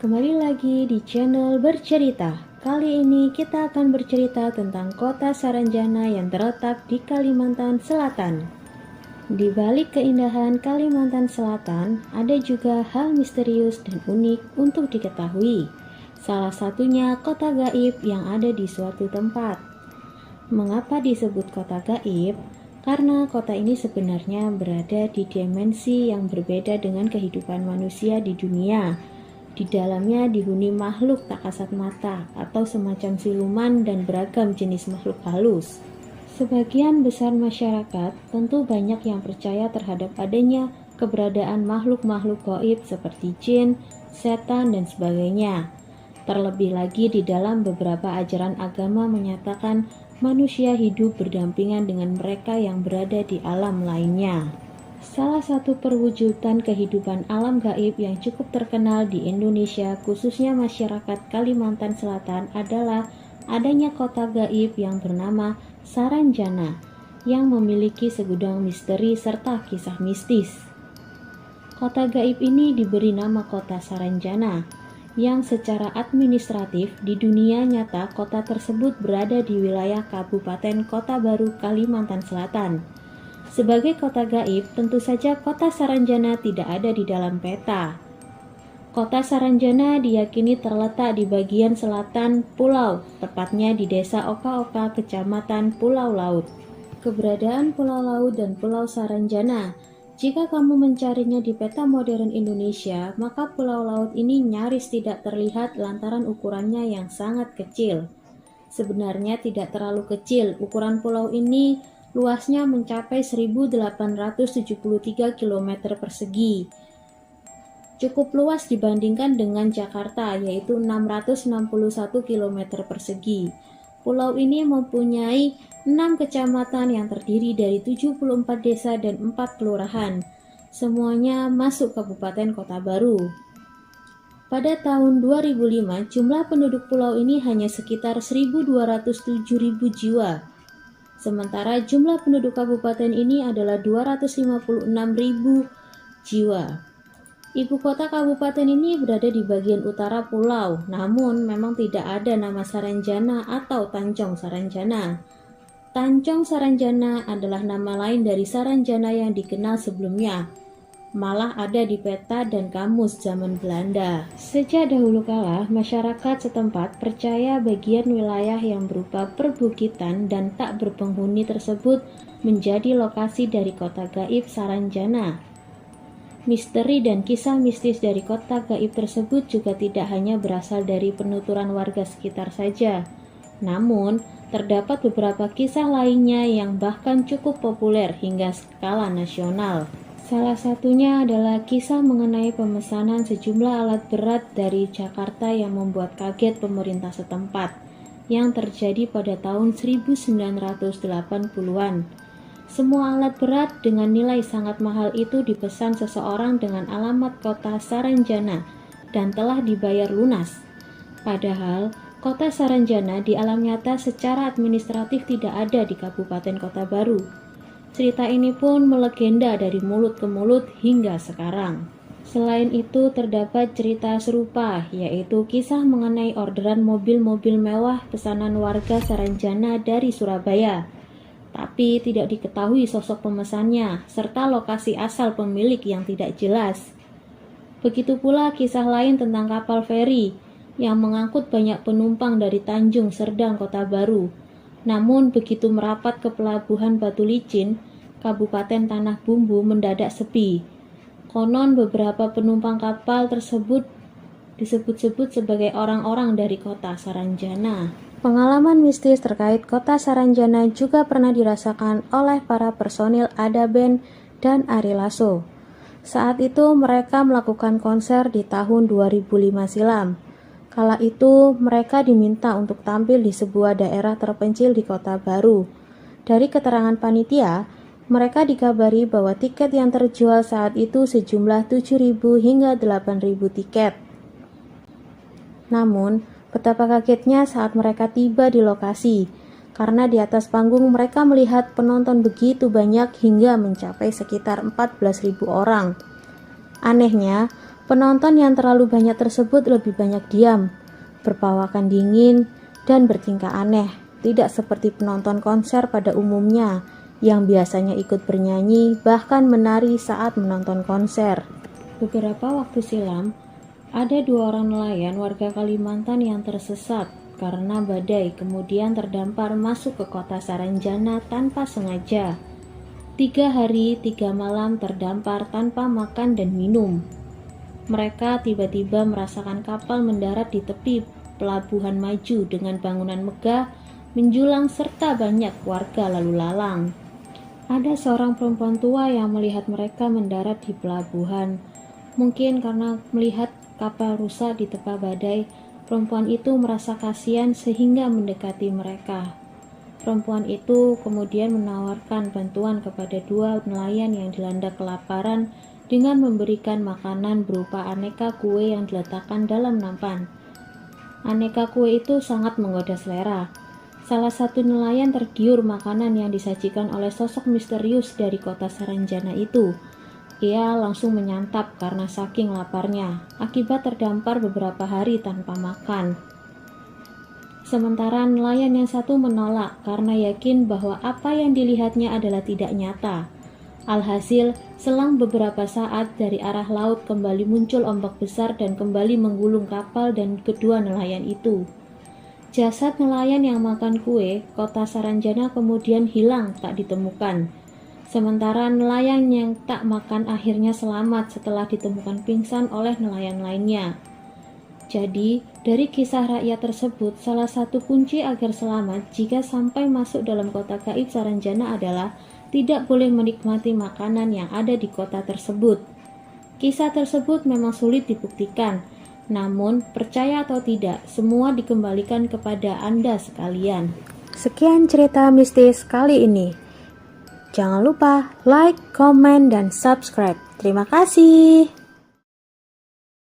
kembali lagi di channel Bercerita. Kali ini kita akan bercerita tentang kota Saranjana yang terletak di Kalimantan Selatan. Di balik keindahan Kalimantan Selatan, ada juga hal misterius dan unik untuk diketahui. Salah satunya kota gaib yang ada di suatu tempat. Mengapa disebut kota gaib? Karena kota ini sebenarnya berada di dimensi yang berbeda dengan kehidupan manusia di dunia. Di dalamnya dihuni makhluk tak kasat mata atau semacam siluman dan beragam jenis makhluk halus. Sebagian besar masyarakat tentu banyak yang percaya terhadap adanya keberadaan makhluk-makhluk gaib seperti jin, setan, dan sebagainya. Terlebih lagi di dalam beberapa ajaran agama menyatakan manusia hidup berdampingan dengan mereka yang berada di alam lainnya. Salah satu perwujudan kehidupan alam gaib yang cukup terkenal di Indonesia, khususnya masyarakat Kalimantan Selatan, adalah adanya kota gaib yang bernama Saranjana, yang memiliki segudang misteri serta kisah mistis. Kota gaib ini diberi nama kota Saranjana, yang secara administratif di dunia nyata kota tersebut berada di wilayah Kabupaten Kota Baru, Kalimantan Selatan. Sebagai kota gaib, tentu saja kota Saranjana tidak ada di dalam peta. Kota Saranjana diyakini terletak di bagian selatan pulau, tepatnya di desa Oka-Oka, kecamatan Pulau Laut. Keberadaan Pulau Laut dan Pulau Saranjana, jika kamu mencarinya di peta modern Indonesia, maka Pulau Laut ini nyaris tidak terlihat lantaran ukurannya yang sangat kecil. Sebenarnya tidak terlalu kecil, ukuran pulau ini luasnya mencapai 1873 km persegi. Cukup luas dibandingkan dengan Jakarta, yaitu 661 km persegi. Pulau ini mempunyai 6 kecamatan yang terdiri dari 74 desa dan 4 kelurahan. Semuanya masuk Kabupaten Kota Baru. Pada tahun 2005, jumlah penduduk pulau ini hanya sekitar 1.207.000 jiwa. Sementara jumlah penduduk kabupaten ini adalah 256.000 jiwa. Ibu kota kabupaten ini berada di bagian utara pulau, namun memang tidak ada nama Saranjana atau Tanjung Saranjana. Tanjung Saranjana adalah nama lain dari Saranjana yang dikenal sebelumnya. Malah ada di peta dan kamus zaman Belanda. Sejak dahulu kala, masyarakat setempat percaya bagian wilayah yang berupa perbukitan dan tak berpenghuni tersebut menjadi lokasi dari kota gaib Saranjana. Misteri dan kisah mistis dari kota gaib tersebut juga tidak hanya berasal dari penuturan warga sekitar saja. Namun, terdapat beberapa kisah lainnya yang bahkan cukup populer hingga skala nasional. Salah satunya adalah kisah mengenai pemesanan sejumlah alat berat dari Jakarta yang membuat kaget pemerintah setempat, yang terjadi pada tahun 1980-an. Semua alat berat dengan nilai sangat mahal itu dipesan seseorang dengan alamat kota Saranjana dan telah dibayar lunas. Padahal, kota Saranjana di alam nyata secara administratif tidak ada di Kabupaten Kota Baru. Cerita ini pun melegenda dari mulut ke mulut hingga sekarang. Selain itu terdapat cerita serupa, yaitu kisah mengenai orderan mobil-mobil mewah pesanan warga Saranjana dari Surabaya. Tapi tidak diketahui sosok pemesannya, serta lokasi asal pemilik yang tidak jelas. Begitu pula kisah lain tentang kapal feri yang mengangkut banyak penumpang dari Tanjung Serdang, Kota Baru. Namun begitu merapat ke pelabuhan Batu Licin, Kabupaten Tanah Bumbu mendadak sepi. Konon beberapa penumpang kapal tersebut disebut-sebut sebagai orang-orang dari kota Saranjana. Pengalaman mistis terkait kota Saranjana juga pernah dirasakan oleh para personil Ada Band dan Ari Lasso. Saat itu mereka melakukan konser di tahun 2005 silam. Kala itu mereka diminta untuk tampil di sebuah daerah terpencil di Kota Baru. Dari keterangan panitia, mereka dikabari bahwa tiket yang terjual saat itu sejumlah 7.000 hingga 8.000 tiket. Namun, betapa kagetnya saat mereka tiba di lokasi, karena di atas panggung mereka melihat penonton begitu banyak hingga mencapai sekitar 14.000 orang. Anehnya, Penonton yang terlalu banyak tersebut lebih banyak diam, berpawaian dingin, dan bertingkah aneh, tidak seperti penonton konser pada umumnya yang biasanya ikut bernyanyi bahkan menari saat menonton konser. Beberapa waktu silam, ada 2 orang nelayan warga Kalimantan yang tersesat karena badai kemudian terdampar masuk ke kota Saranjana tanpa sengaja. 3 hari 3 malam terdampar tanpa makan dan minum. Mereka tiba-tiba merasakan kapal mendarat di tepi pelabuhan maju dengan bangunan megah menjulang serta banyak warga lalu lalang. Ada seorang perempuan tua yang melihat mereka mendarat di pelabuhan. Mungkin karena melihat kapal rusak di tepa badai, perempuan itu merasa kasihan sehingga mendekati mereka. Perempuan itu kemudian menawarkan bantuan kepada 2 nelayan yang dilanda kelaparan dengan memberikan makanan berupa aneka kue yang diletakkan dalam nampan. Aneka kue itu sangat menggoda selera. Salah satu nelayan tergiur makanan yang disajikan oleh sosok misterius dari kota Saranjana itu. Ia langsung menyantap karena saking laparnya, akibat terdampar beberapa hari tanpa makan. Sementara nelayan yang satu menolak karena yakin bahwa apa yang dilihatnya adalah tidak nyata. Alhasil, selang beberapa saat dari arah laut kembali muncul ombak besar dan kembali menggulung kapal dan kedua nelayan itu. Jasad nelayan yang makan kue, kota Saranjana kemudian hilang tak ditemukan. Sementara nelayan yang tak makan akhirnya selamat setelah ditemukan pingsan oleh nelayan lainnya. Jadi, dari kisah rakyat tersebut, salah satu kunci agar selamat jika sampai masuk dalam kota gaib Saranjana adalah tidak boleh menikmati makanan yang ada di kota tersebut. Kisah tersebut memang sulit dibuktikan, namun percaya atau tidak, semua dikembalikan kepada Anda sekalian. Sekian cerita mistis kali ini. Jangan lupa like, komen, dan subscribe. Terima kasih.